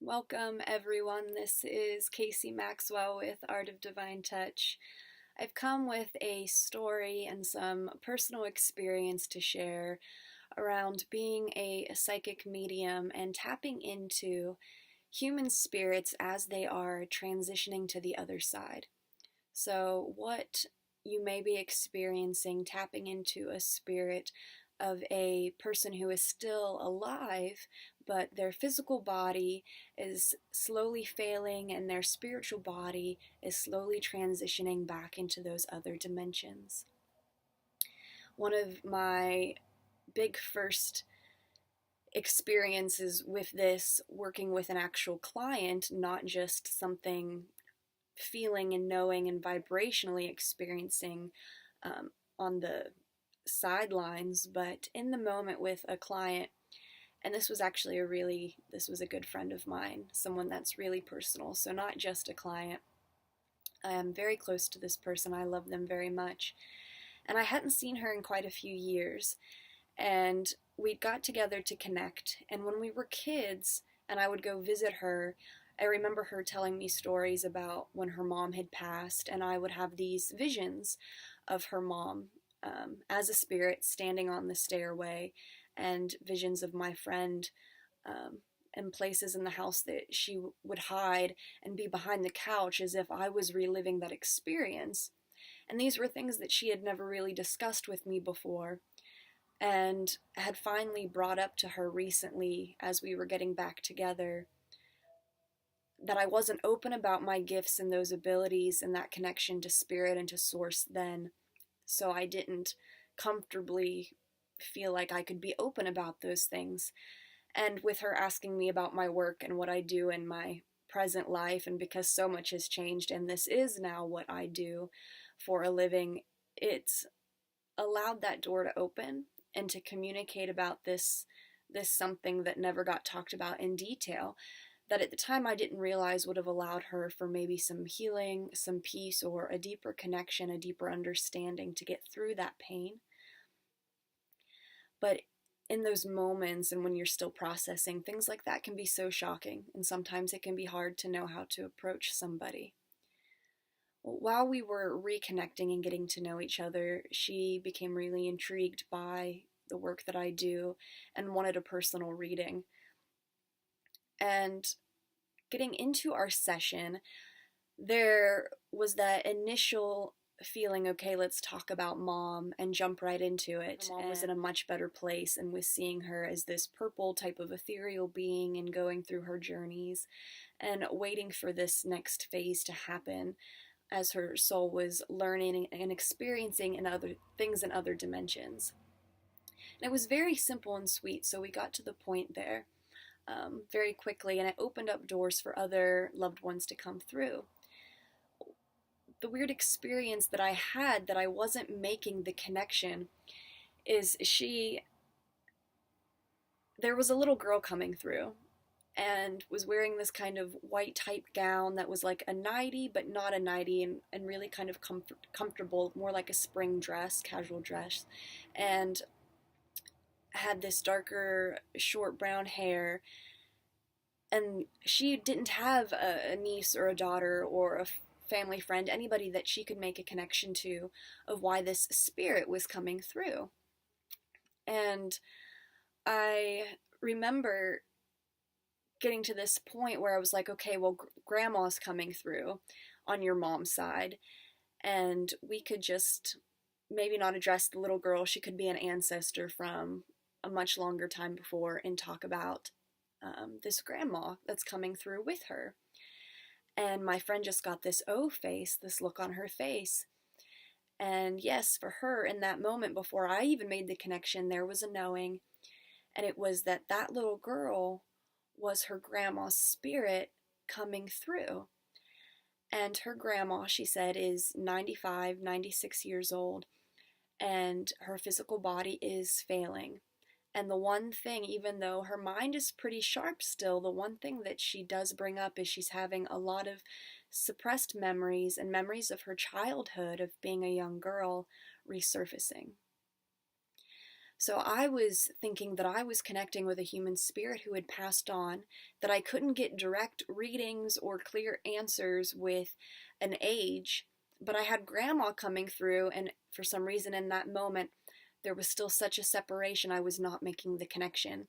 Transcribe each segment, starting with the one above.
Welcome, everyone. This is Casey Maxwell with Art of Divine Touch. I've come with a story and some personal experience to share around being a psychic medium and tapping into human spirits as they are transitioning to the other side. So, what you may be experiencing, tapping into a spirit of a person who is still alive, but their physical body is slowly failing and their spiritual body is slowly transitioning back into those other dimensions. One of my big first experiences with this, working with an actual client, not just something feeling and knowing and vibrationally experiencing on the sidelines, but in the moment with a client. And this was actually this was a good friend of mine, someone that's really personal, so not just a client. I am very close to this person. I love them very much. And I hadn't seen her in quite a few years. And we got together to connect. And when we were kids and I would go visit her, I remember her telling me stories about when her mom had passed, and I would have these visions of her mom as a spirit standing on the stairway, and visions of my friend and places in the house that she would hide and be behind the couch as if I was reliving that experience. And these were things that she had never really discussed with me before, and had finally brought up to her recently as we were getting back together, that I wasn't open about my gifts and those abilities and that connection to spirit and to source then. So I didn't comfortably feel like I could be open about those things. And with her asking me about my work and what I do in my present life, and because so much has changed and this is now what I do for a living, it's allowed that door to open and to communicate about this something that never got talked about in detail, that at the time I didn't realize would have allowed her for maybe some healing, some peace, or a deeper connection, a deeper understanding to get through that pain. But in those moments and when you're still processing, things like that can be so shocking, and sometimes it can be hard to know how to approach somebody. While we were reconnecting and getting to know each other, she became really intrigued by the work that I do and wanted a personal reading. And getting into our session, there was that initial feeling, okay, let's talk about mom and jump right into it. Mom was in a much better place and was seeing her as this purple type of ethereal being and going through her journeys and waiting for this next phase to happen as her soul was learning and experiencing in other things in other dimensions. And it was very simple and sweet, so we got to the point there very quickly, and it opened up doors for other loved ones to come through. The weird experience that I had, that I wasn't making the connection, is there was a little girl coming through and was wearing this kind of white type gown that was like a nightie, but not a nightie, and really kind of comfortable, more like a spring dress, casual dress, and had this darker, short brown hair. And she didn't have a niece or a daughter or a family friend, anybody that she could make a connection to of why this spirit was coming through. And I remember getting to this point where I was like, okay, well, grandma's coming through on your mom's side, and we could just maybe not address the little girl. She could be an ancestor from a much longer time before and talk about this grandma that's coming through with her. And my friend just got this face, this look on her face. And yes, for her in that moment, before I even made the connection, there was a knowing. And it was that little girl was her grandma's spirit coming through. And her grandma, she said, is 95, 96 years old. And her physical body is failing. And the one thing, even though her mind is pretty sharp still, the one thing that she does bring up is she's having a lot of suppressed memories and memories of her childhood, of being a young girl, resurfacing. So I was thinking that I was connecting with a human spirit who had passed on, that I couldn't get direct readings or clear answers with an age, but I had grandma coming through, and for some reason in that moment, there was still such a separation, I was not making the connection.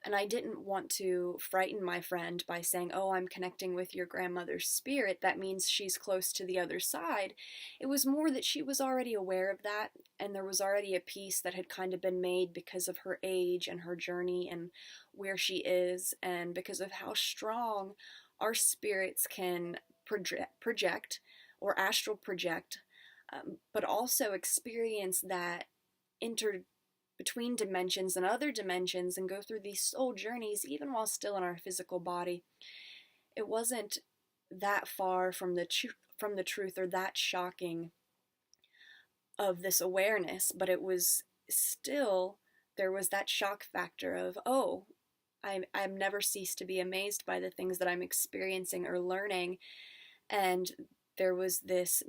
And I didn't want to frighten my friend by saying, "Oh, I'm connecting with your grandmother's spirit. That means she's close to the other side." It was more that she was already aware of that, and there was already a peace that had kind of been made because of her age and her journey and where she is, and because of how strong our spirits can project or astral project, but also experience that inter between dimensions and other dimensions and go through these soul journeys even while still in our physical body. It wasn't that far from the truth or that shocking of this awareness, but it was still, there was that shock factor of, oh, I've never ceased to be amazed by the things that I'm experiencing or learning. And there was this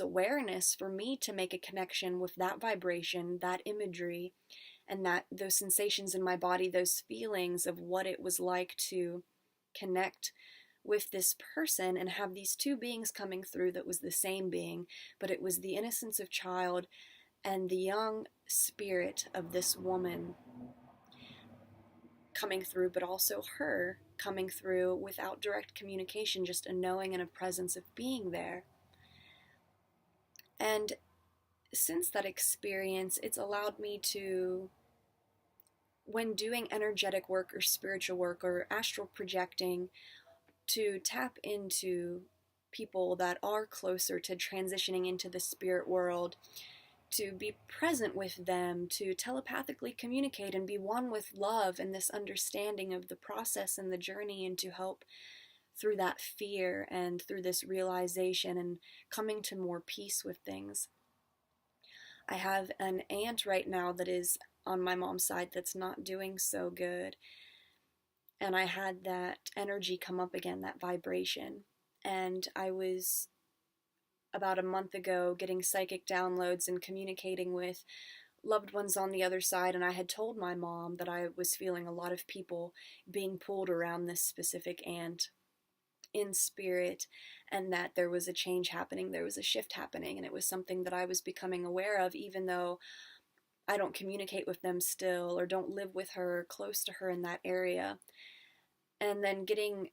awareness for me to make a connection with that vibration, that imagery, and that those sensations in my body, those feelings of what it was like to connect with this person and have these two beings coming through that was the same being, but it was the innocence of child and the young spirit of this woman coming through, but also her coming through without direct communication, just a knowing and a presence of being there. And since that experience, it's allowed me to, when doing energetic work or spiritual work or astral projecting, to tap into people that are closer to transitioning into the spirit world, to be present with them, to telepathically communicate and be one with love and this understanding of the process and the journey, and to help through that fear and through this realization and coming to more peace with things. I have an aunt right now that is on my mom's side that's not doing so good. And I had that energy come up again, that vibration. And I was about a month ago getting psychic downloads and communicating with loved ones on the other side, and I had told my mom that I was feeling a lot of people being pulled around this specific aunt in spirit, and that there was a change happening, there was a shift happening, and it was something that I was becoming aware of, even though I don't communicate with them still or don't live with her, close to her in that area. And then getting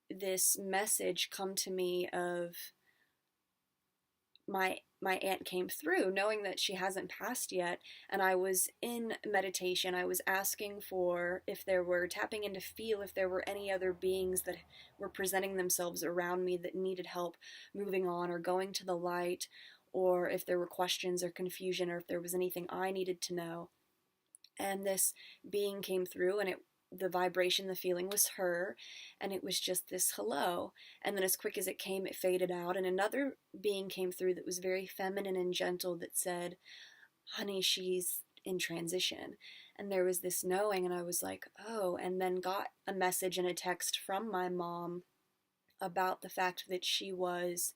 this message come to me of my aunt came through, knowing that she hasn't passed yet, and I was in meditation. I was asking for, if there were, tapping in to feel if there were any other beings that were presenting themselves around me that needed help moving on or going to the light, or if there were questions or confusion, or if there was anything I needed to know. And this being came through, and the vibration, the feeling was her, and it was just this hello. And then as quick as it came, it faded out, and another being came through that was very feminine and gentle that said, "Honey, she's in transition." And there was this knowing, and I was like, oh, and then got a message and a text from my mom about the fact that she was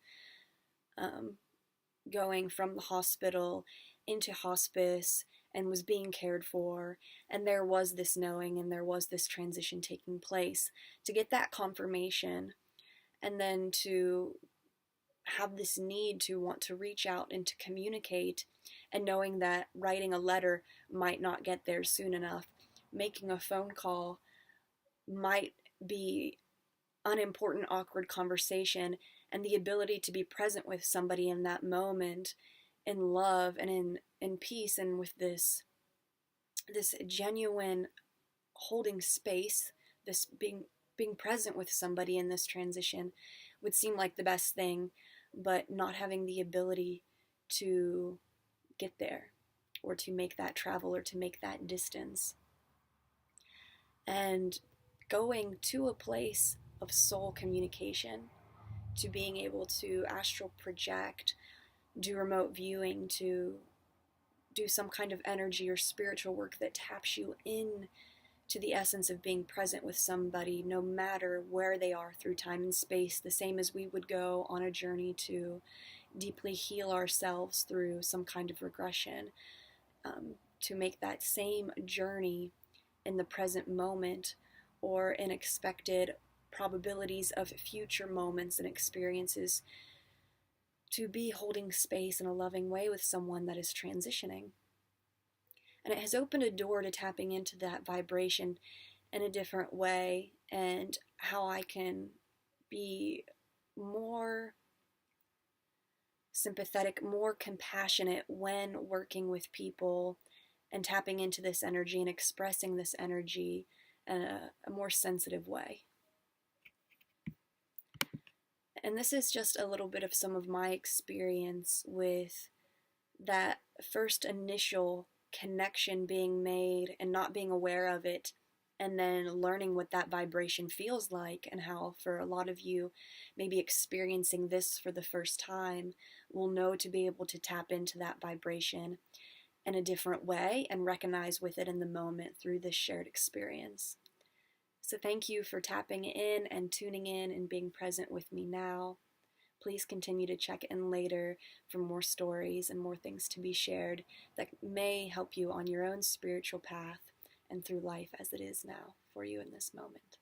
going from the hospital into hospice and was being cared for, and there was this knowing and there was this transition taking place. To get that confirmation, and then to have this need to want to reach out and to communicate, and knowing that writing a letter might not get there soon enough, making a phone call might be unimportant, awkward conversation, and the ability to be present with somebody in that moment in love and in peace, and with this genuine holding space, this being present with somebody in this transition would seem like the best thing, but not having the ability to get there or to make that travel or to make that distance. And going to a place of soul communication, to being able to astral project, do remote viewing, to do some kind of energy or spiritual work that taps you in to the essence of being present with somebody, no matter where they are through time and space, the same as we would go on a journey to deeply heal ourselves through some kind of regression, to make that same journey in the present moment or in expected probabilities of future moments and experiences, to be holding space in a loving way with someone that is transitioning. And it has opened a door to tapping into that vibration in a different way, and how I can be more sympathetic, more compassionate when working with people and tapping into this energy and expressing this energy in a more sensitive way. And this is just a little bit of some of my experience with that first initial connection being made and not being aware of it, and then learning what that vibration feels like, and how for a lot of you maybe experiencing this for the first time will know to be able to tap into that vibration in a different way and recognize with it in the moment through this shared experience. So thank you for tapping in and tuning in and being present with me now. Please continue to check in later for more stories and more things to be shared that may help you on your own spiritual path and through life as it is now for you in this moment.